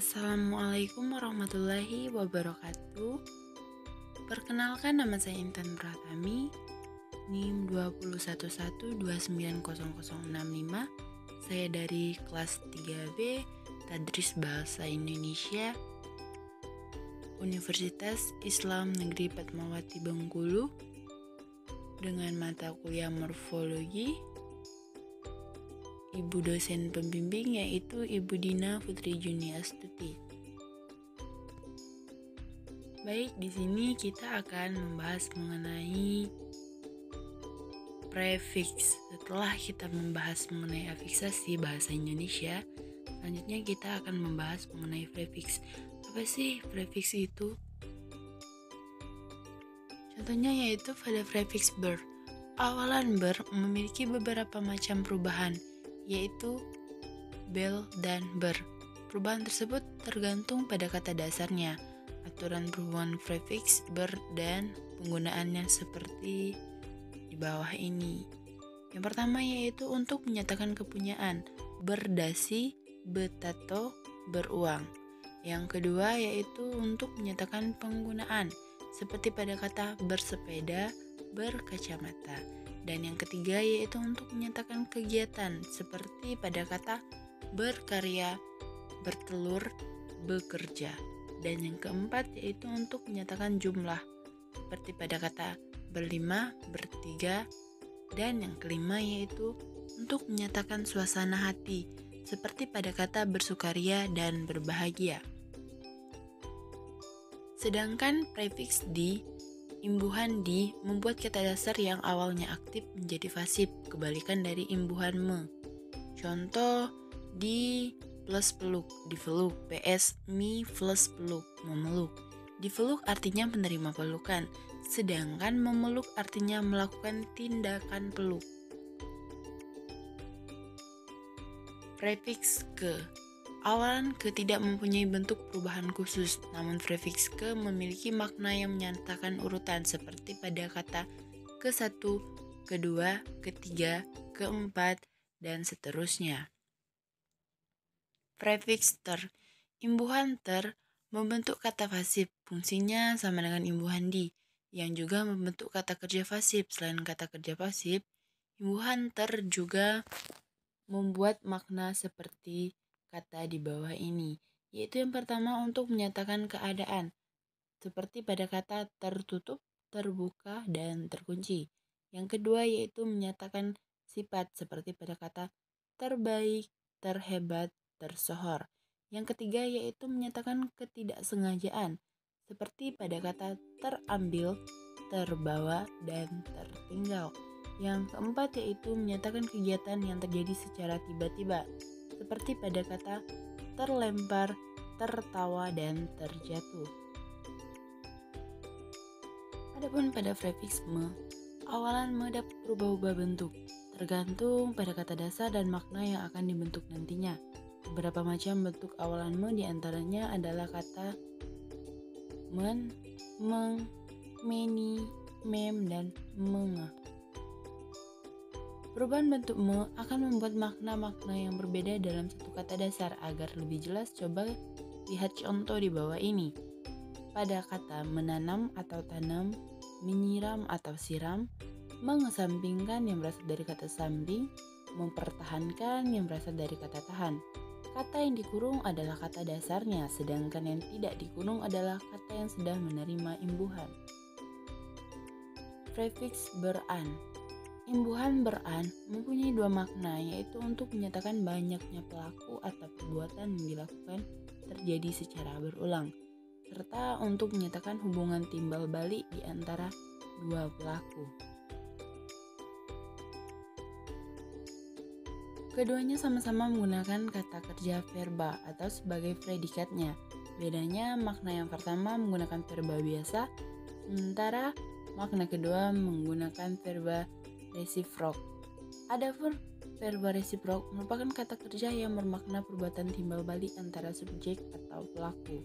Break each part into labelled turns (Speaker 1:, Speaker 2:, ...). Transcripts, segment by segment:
Speaker 1: Assalamualaikum warahmatullahi wabarakatuh. Perkenalkan, nama saya Intan Pratami, NIM 211129065. Saya dari kelas 3B Tadris Bahasa Indonesia, Universitas Islam Negeri Fatmawati Bengkulu, dengan mata kuliah morfologi. Ibu dosen pembimbing yaitu Ibu Dina Putri Juni Astuti. Baik, di sini kita akan membahas mengenai prefix. Setelah kita membahas mengenai afiksasi bahasa Indonesia, selanjutnya kita akan membahas mengenai prefix. Apa sih prefix itu? Contohnya yaitu pada prefix ber. Awalan ber memiliki beberapa macam perubahan, yaitu bel dan ber. Perubahan tersebut tergantung pada kata dasarnya. Aturan perubahan prefix ber dan penggunaannya seperti di bawah ini. Yang pertama yaitu untuk menyatakan kepunyaan, berdasi, betato, beruang. Yang kedua yaitu untuk menyatakan penggunaan, seperti pada kata bersepeda, berkacamata. Dan yang ketiga yaitu untuk menyatakan kegiatan, seperti pada kata berkarya, bertelur, bekerja. Dan yang keempat yaitu untuk menyatakan jumlah, seperti pada kata berlima, bertiga. Dan yang kelima yaitu untuk menyatakan suasana hati, seperti pada kata bersukaria dan berbahagia. Sedangkan prefix di, imbuhan di membuat kata dasar yang awalnya aktif menjadi pasif, kebalikan dari imbuhan me. Contoh, di plus peluk, diveluk, PS mi plus peluk, memeluk. Diveluk artinya menerima pelukan, sedangkan memeluk artinya melakukan tindakan peluk. Prefix ke. Awalan ke tidak mempunyai bentuk perubahan khusus, namun prefix ke memiliki makna yang menyatakan urutan, seperti pada kata ke-1, kedua, ketiga, keempat, dan seterusnya. Prefix ter. Imbuhan ter membentuk kata pasif, fungsinya sama dengan imbuhan di, yang juga membentuk kata kerja pasif. Selain kata kerja pasif, imbuhan ter juga membuat makna seperti kata di bawah ini, yaitu yang pertama untuk menyatakan keadaan, seperti pada kata tertutup, terbuka, dan terkunci. Yang kedua yaitu menyatakan sifat, seperti pada kata terbaik, terhebat, tersohor. Yang ketiga yaitu menyatakan ketidaksengajaan, seperti pada kata terambil, terbawa, dan tertinggal. Yang keempat yaitu menyatakan kegiatan yang terjadi secara tiba-tiba, seperti pada kata terlempar, tertawa, dan terjatuh. Adapun pada prefix me, awalan me dapat berubah-ubah bentuk, tergantung pada kata dasar dan makna yang akan dibentuk nantinya. Beberapa macam bentuk awalan me diantaranya adalah kata men, meng, meni, mem, dan mengah. Perubahan bentuk me akan membuat makna-makna yang berbeda dalam satu kata dasar. Agar lebih jelas, coba lihat contoh di bawah ini. Pada kata menanam atau tanam, menyiram atau siram, mengesampingkan yang berasal dari kata samping, mempertahankan yang berasal dari kata tahan. Kata yang dikurung adalah kata dasarnya, sedangkan yang tidak dikurung adalah kata yang sudah menerima imbuhan. Prefix beran. Imbuhan beran mempunyai dua makna, yaitu untuk menyatakan banyaknya pelaku atau perbuatan yang dilakukan terjadi secara berulang, serta untuk menyatakan hubungan timbal balik di antara dua pelaku. Keduanya sama-sama menggunakan kata kerja verba atau sebagai predikatnya. Bedanya, makna yang pertama menggunakan verba biasa, sementara makna kedua menggunakan verba resiprok. Adapun verba resiprok merupakan kata kerja yang bermakna perbuatan timbal balik antara subjek atau pelaku.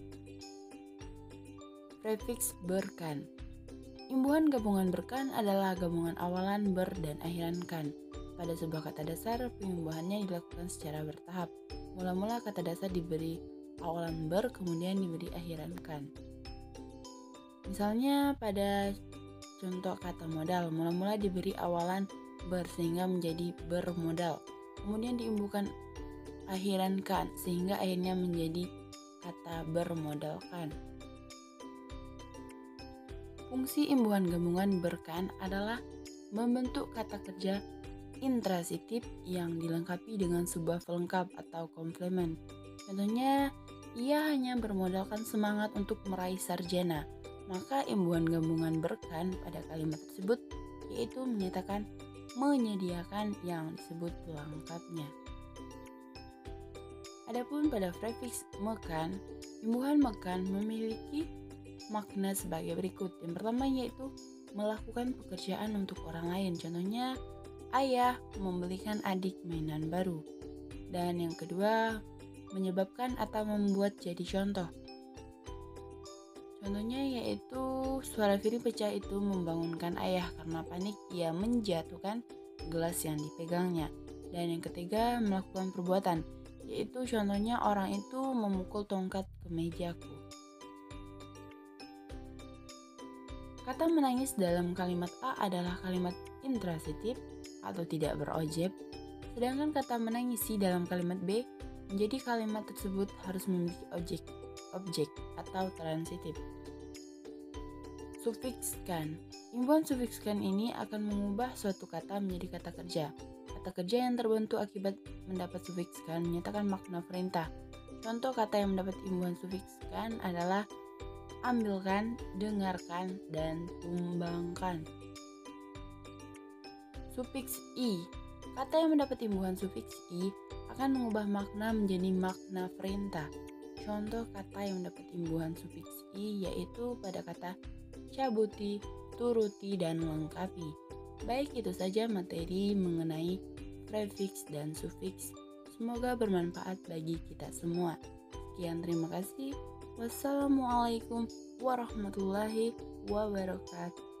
Speaker 1: Prefix berkan. Imbuhan gabungan berkan adalah gabungan awalan ber dan akhiran kan. Pada sebuah kata dasar, pengimbuhannya dilakukan secara bertahap. Mula-mula kata dasar diberi awalan ber kemudian diberi akhiran kan. Misalnya pada contoh kata modal, mula-mula diberi awalan ber sehingga menjadi bermodal. Kemudian diimbuhkan akhiran kan sehingga akhirnya menjadi kata bermodalkan. Fungsi imbuhan gabungan berkan adalah membentuk kata kerja intransitif yang dilengkapi dengan sebuah pelengkap atau komplement. Contohnya, ia hanya bermodalkan semangat untuk meraih sarjana. Maka imbuhan gabungan berkan pada kalimat tersebut yaitu menyediakan yang disebut pelengkapnya. Adapun pada prefiks mekan, imbuhan mekan memiliki makna sebagai berikut. Yang pertama yaitu melakukan pekerjaan untuk orang lain. Contohnya, ayah membelikan adik mainan baru. Dan yang kedua, menyebabkan atau membuat jadi contoh. Contohnya yaitu suara piring pecah itu membangunkan ayah karena panik ia menjatuhkan gelas yang dipegangnya. Dan yang ketiga, melakukan perbuatan, yaitu contohnya orang itu memukul tongkat ke mejaku. Kata menangis dalam kalimat A adalah kalimat intransitif atau tidak berobjek, sedangkan kata menangisi dalam kalimat B menjadi kalimat tersebut harus memiliki objek atau transitif. Sufiks kan. Imbuhan sufiks kan ini akan mengubah suatu kata menjadi kata kerja. Kata kerja yang terbentuk akibat mendapat sufiks kan menyatakan makna perintah. Contoh kata yang mendapat imbuhan sufiks kan adalah ambilkan, dengarkan, dan tumbangkan. Sufiks i. Kata yang mendapat imbuhan sufiks i akan mengubah makna menjadi makna perintah. Contoh kata yang mendapat imbuhan sufiks i yaitu pada kata cabuti, turuti, dan lengkapi. Baik, itu saja materi mengenai prefiks dan sufiks. Semoga bermanfaat bagi kita semua. Sekian, terima kasih. Wassalamualaikum warahmatullahi wabarakatuh.